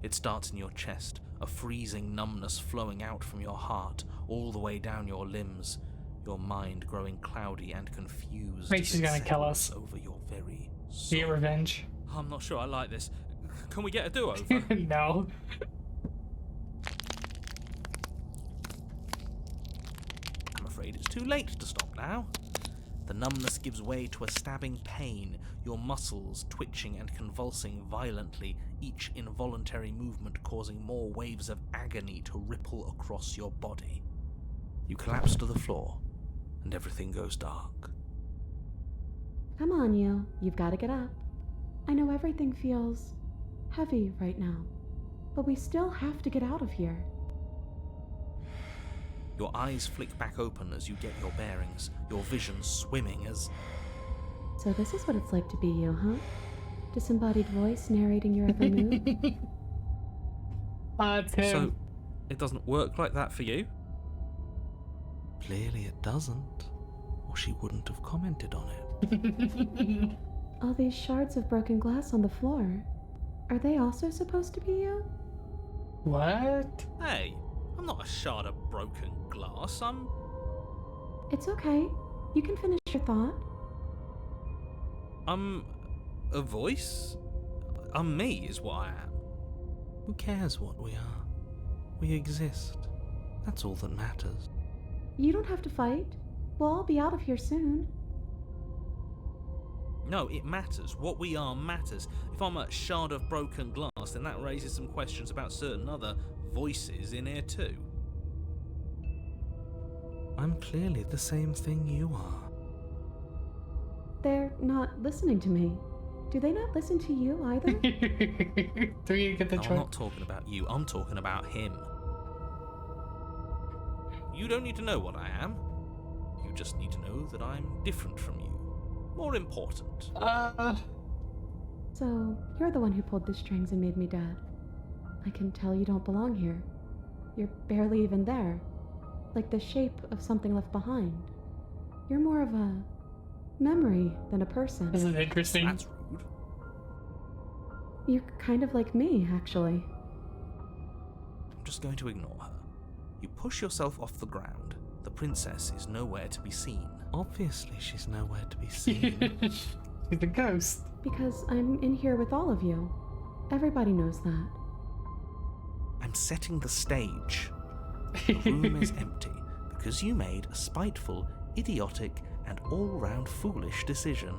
It starts in your chest, a freezing numbness flowing out from your heart, all the way down your limbs, your mind growing cloudy and confused. I think she's gonna kill us. Over your very soul. Get revenge. I'm not sure I like this. Can we get a do-over? No. I'm afraid it's too late to stop now. The numbness gives way to a stabbing pain, your muscles twitching and convulsing violently, each involuntary movement causing more waves of agony to ripple across your body. You collapse to the floor, and everything goes dark. Come on, you. You've got to get up. I know everything feels heavy right now, but we still have to get out of here. Your eyes flick back open as you get your bearings, your vision swimming as... So this is what it's like to be you, huh? Disembodied voice narrating your every move? Tim. So, it doesn't work like that for you? Clearly it doesn't, or she wouldn't have commented on it. All these shards of broken glass on the floor. Are they also supposed to be you? What? Hey, I'm not a shard of broken glass. It's okay. You can finish your thought. I'm a voice? I'm me, is what I am. Who cares what we are? We exist. That's all that matters. You don't have to fight. We'll all be out of here soon. No, it matters. What we are matters. If I'm a shard of broken glass, then that raises some questions about certain other voices in here too. I'm clearly the same thing you are. They're not listening to me. Do they not listen to you either? Do we get the No, I'm choice? not talking about you, I'm talking about him. You don't need to know what I am. You just need to know that I'm different from you. More important. So, you're the one who pulled the strings and made me dead. I can tell you don't belong here. You're barely even there. Like the shape of something left behind. You're more of a memory than a person. This is interesting. That's rude. You're kind of like me, actually. I'm just going to ignore her. You push yourself off the ground. The princess is nowhere to be seen. Obviously, she's nowhere to be seen. She's a ghost. Because I'm in here with all of you. Everybody knows that. I'm setting the stage. The room is empty because you made a spiteful, idiotic, and all-round foolish decision.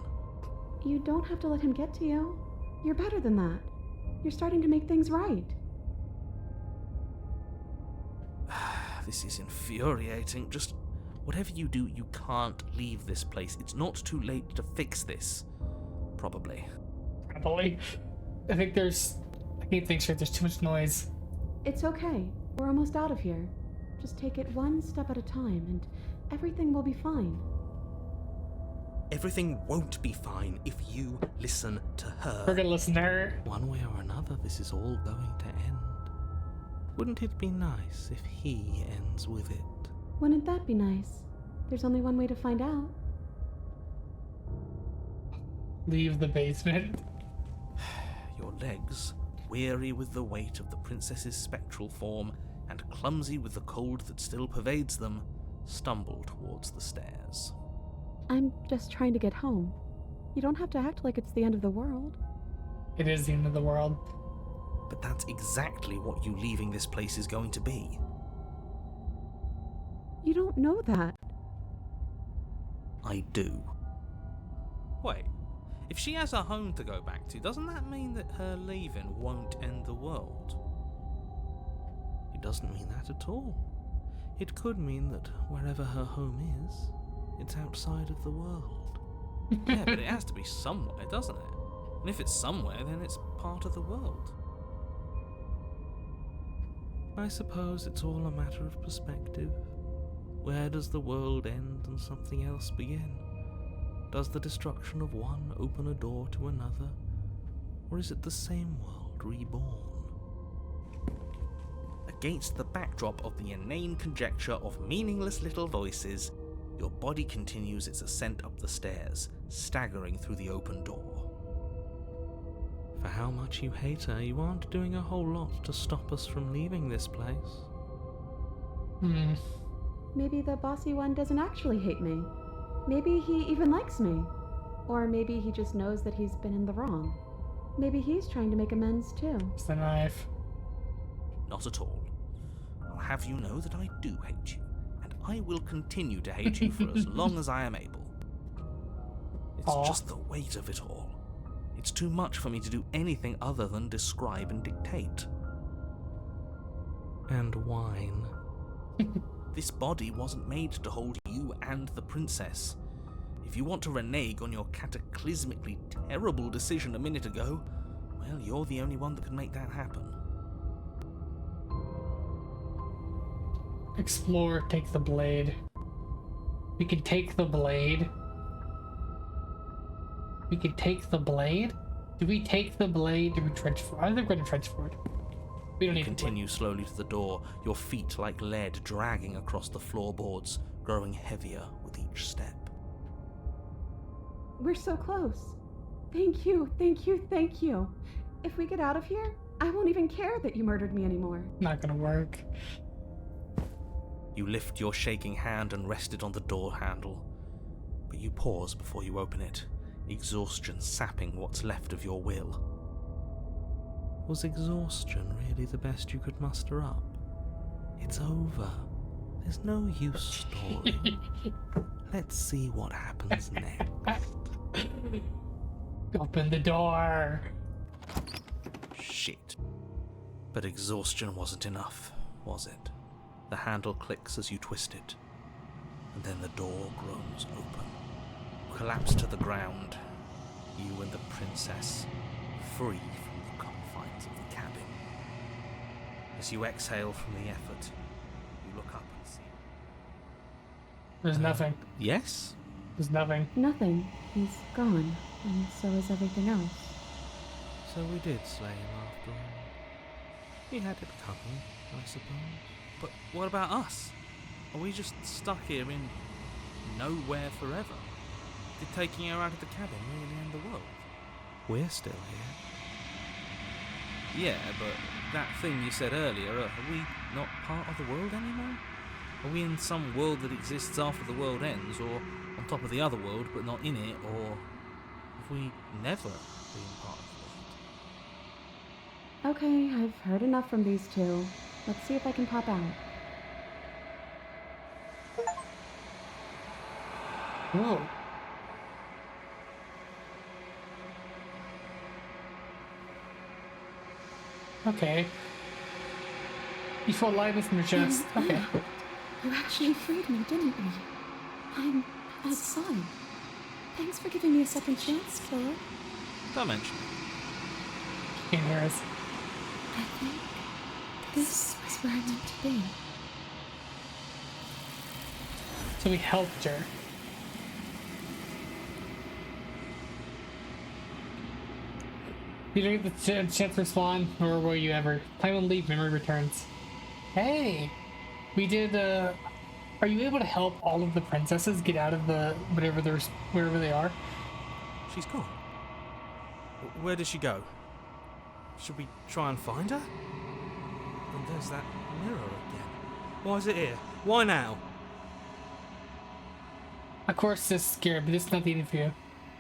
You don't have to let him get to you. You're better than that. You're starting to make things right. This is infuriating. Just whatever you do, you can't leave this place. It's not too late to fix this. Probably. Probably. I can't think straight. There's too much noise. It's okay. We're almost out of here. Just take it one step at a time and everything will be fine. Everything won't be fine if you listen to her. We're gonna listen to her. One way or another, this is all going to end. Wouldn't it be nice if he ends with it? Wouldn't that be nice? There's only one way to find out. Leave the basement. Your legs, weary with the weight of the princess's spectral form and clumsy with the cold that still pervades them, stumble towards the stairs. I'm just trying to get home. You don't have to act like it's the end of the world. It is the end of the world. But that's exactly what you leaving this place is going to be. You don't know that. I do. Wait, if she has a home to go back to, doesn't that mean that her leaving won't end the world? It doesn't mean that at all. It could mean that wherever her home is, it's outside of the world. Yeah, but it has to be somewhere, doesn't it? And if it's somewhere, then it's part of the world. I suppose it's all a matter of perspective. Where does the world end and something else begin? Does the destruction of one open a door to another? Or is it the same world reborn? Against the backdrop of the inane conjecture of meaningless little voices, your body continues its ascent up the stairs, staggering through the open door. For how much you hate her, you aren't doing a whole lot to stop us from leaving this place. Maybe the bossy one doesn't actually hate me. Maybe he even likes me. Or maybe he just knows that he's been in the wrong. Maybe he's trying to make amends too. It's the knife. Not at all. I'll have you know that I do hate you, and I will continue to hate you for as long as I am able. It's Aw. just the weight of it all. It's too much for me to do anything other than describe and dictate. And whine. This body wasn't made to hold you and the princess. If you want to renege on your cataclysmically terrible decision a minute ago, well, you're the only one that can make that happen. Explore, take the blade. We can take the blade. We can take the blade? Do we take the blade? Do we trench forward? I think we're gonna trench forward. We don't You need continue slowly to the door, your feet like lead dragging across the floorboards, growing heavier with each step. We're so close. Thank you, thank you, thank you. If we get out of here, I won't even care that you murdered me anymore. Not gonna work. You lift your shaking hand and rest it on the door handle, but you pause before you open it, exhaustion sapping what's left of your will. Was exhaustion really the best you could muster up? It's over. There's no use stalling. Let's see what happens next. Open the door. Shit. But exhaustion wasn't enough, was it? The handle clicks as you twist it, and then the door groans open. You collapse to the ground, you and the princess, free from the confines of the cabin. As you exhale from the effort, you look up and see... There's nothing. Yes? There's nothing. Nothing. He's gone, and so is everything else. So we did slay him after all. He had it coming, I suppose. But what about us? Are we just stuck here in nowhere forever? Did taking her out of the cabin really end the world? We're still here. Yeah, but that thing you said earlier, are we not part of the world anymore? Are we in some world that exists after the world ends, or on top of the other world but not in it, or have we never been part of the world? Okay, I've heard enough from these two. Let's see if I can pop out. Whoa. Okay. You feel alive from your chest. Okay. You actually freed me, didn't you? I'm outside. Thanks for giving me a second chance, killer. Don't mention it. Can't hear us. I think this is where I'm meant to be. So we helped her. You didn't get the chance to respond, nor will you ever. Time will leave, memory returns. Hey! We did, Are you able to help all of the princesses get out of the... wherever they are? She's gone. Where did she go? Should we try and find her? And there's that mirror again. Why is it here? Why now? Of course this is scary, but this is not the end for you.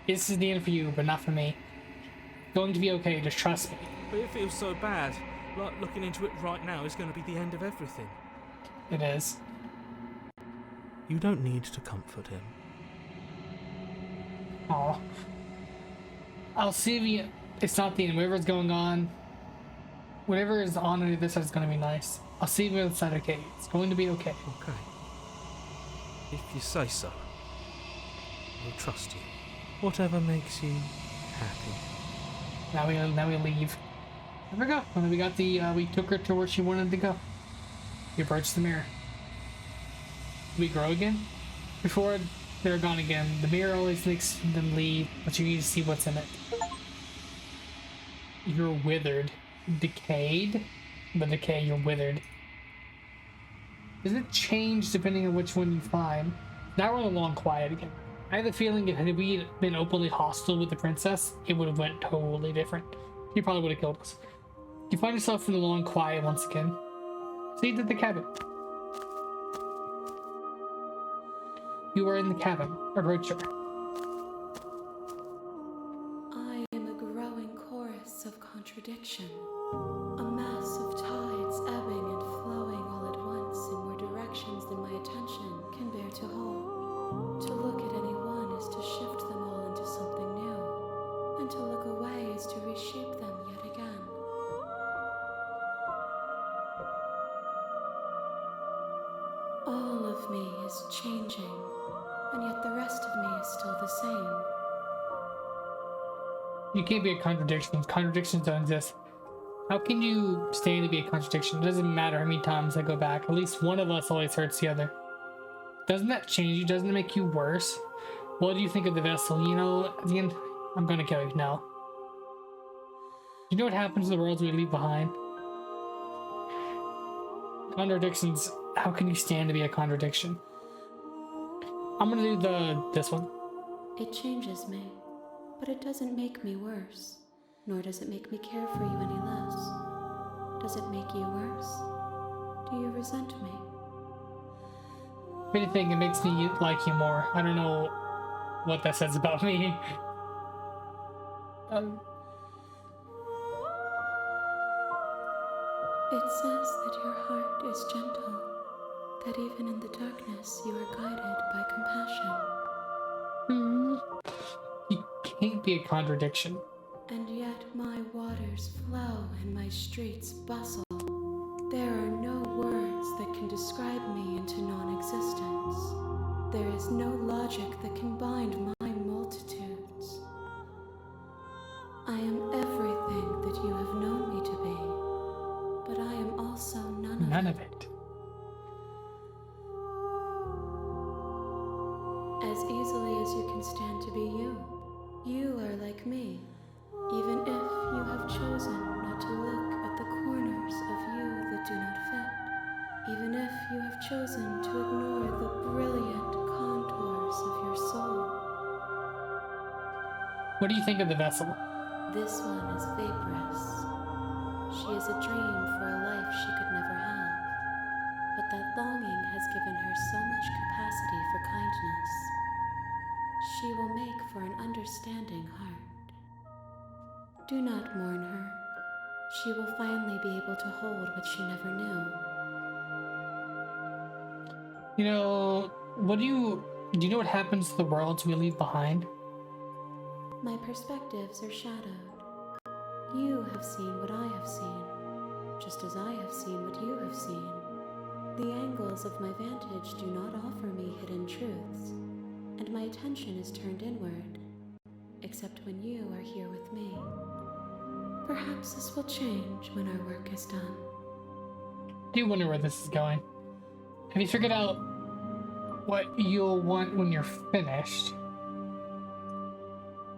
This is the end for you, but not for me. Going to be okay, just trust me. But it feels so bad. Like looking into it right now is going to be the end of everything. It is. You don't need to comfort him. Aw. I'll see if you... It's not the end. Whatever's going on... Whatever is on under this is going to be nice. I'll see if it's not okay. It's going to be okay. Okay. If you say so. I'll trust you. Whatever makes you happy. Now we leave. There we go. And then we got the we took her to where she wanted to go. We approached the mirror. We grow again. Before they're gone again. The mirror always makes them leave, but you need to see what's in it. You're withered, decayed, but decay. You're withered. Does it change depending on which one you find? Now we're in the long quiet again. I have the feeling if we had been openly hostile with the princess, it would have went totally different. He probably would have killed us. You find yourself in the long quiet once again. See to the cabin. You are in the cabin. Approach her. I am a growing chorus of contradiction. A mass of tides ebbing and flowing all at once in more directions than my attention can bear to hold. To look at any one is to shift them all into something new, and to look away is to reshape them yet again. All of me is changing, and yet the rest of me is still the same. You can't be a contradiction. Contradictions don't exist. How can you stand to be a contradiction? It doesn't matter how many times I go back. At least one of us always hurts the other. Doesn't that change you? Doesn't it make you worse? What do you think of the vessel? You know, at the end, I'm gonna kill you now. You know what happens to the worlds we leave behind? Contradictions. How can you stand to be a contradiction? I'm gonna do this one. It changes me, but it doesn't make me worse, nor does it make me care for you any less. Does it make you worse? Do you resent me? If anything, it makes me like you more. I don't know what that says about me. It says that your heart is gentle, that even in the darkness you are guided by compassion. It can't be a contradiction. And yet my waters flow and my streets bustle. There are no words that can describe me into non-existence. There is no logic that can bind my multitudes. I am everything that you have known me to be, but I am also none of it. As easily as you can stand to be you, you are like me, even if you have chosen not to look at the corners of you that do not fit, even if you have chosen to ignore the brilliant contours of your soul. What do you think of the vessel? This one is vaporous. She is a dream for a life she could never have, but that longing has given her so much capacity for kindness. She will make for an understanding heart. Do not mourn her. She will finally be able to hold what she never knew. You know, do you know what happens to the worlds we leave behind? My perspectives are shadowed. You have seen what I have seen, just as I have seen what you have seen. The angles of my vantage do not offer me hidden truths, and my attention is turned inward, except when you are here with me. Perhaps this will change when our work is done. I do wonder where this is going. Have you figured out what you'll want when you're finished?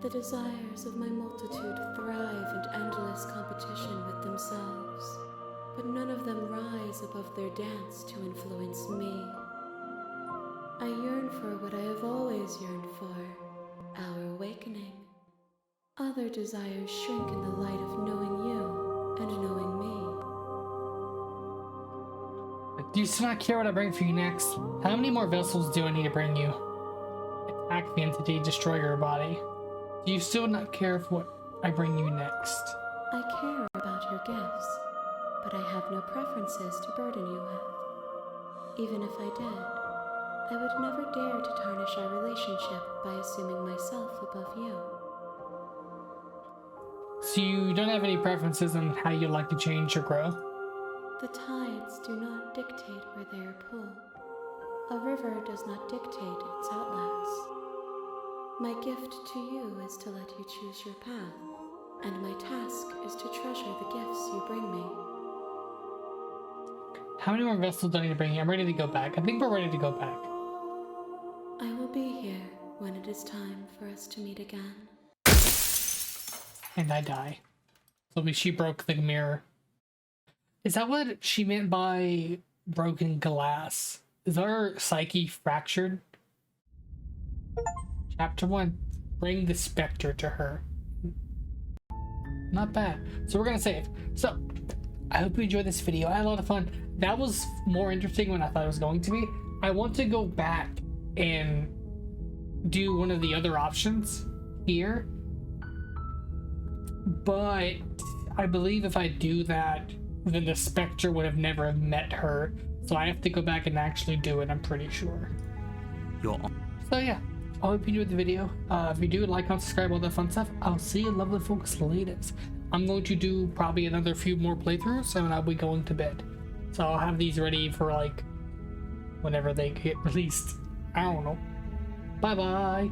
The desires of my multitude thrive in endless competition with themselves, but none of them rise above their dance to influence me. I yearn for what I have always yearned for, our awakening. Other desires shrink in the light of knowing you and knowing me. Do you still not care what I bring for you next? How many more vessels do I need to bring you? Attack the entity, destroy your body. Do you still not care for what I bring you next? I care about your gifts, but I have no preferences to burden you with. Even if I did, I would never dare to tarnish our relationship by assuming myself above you. So you don't have any preferences on how you'd like to change or grow? The tides do not dictate where they are pulled. A river does not dictate its outlets. My gift to you is to let you choose your path, and my task is to treasure the gifts you bring me. How many more vessels do I need to bring you? I'm ready to go back. I think we're ready to go back. I will be here when it is time for us to meet again. And I die. So she broke the mirror. Is that what she meant by broken glass? Is our psyche fractured? Chapter 1. Bring the specter to her. Not bad. So we're gonna save. So, I hope you enjoyed this video. I had a lot of fun. That was more interesting than I thought it was going to be. I want to go back and do one of the other options here. But I believe if I do that, then the specter would have never met her. So I have to go back and actually do it, I'm pretty sure. You're on. So yeah, I hope you enjoyed the video. If you do, like, comment, subscribe, all that fun stuff. I'll see you lovely folks later. I'm going to do probably another few more playthroughs and I'll be going to bed. So I'll have these ready for like whenever they get released. I don't know. Bye bye.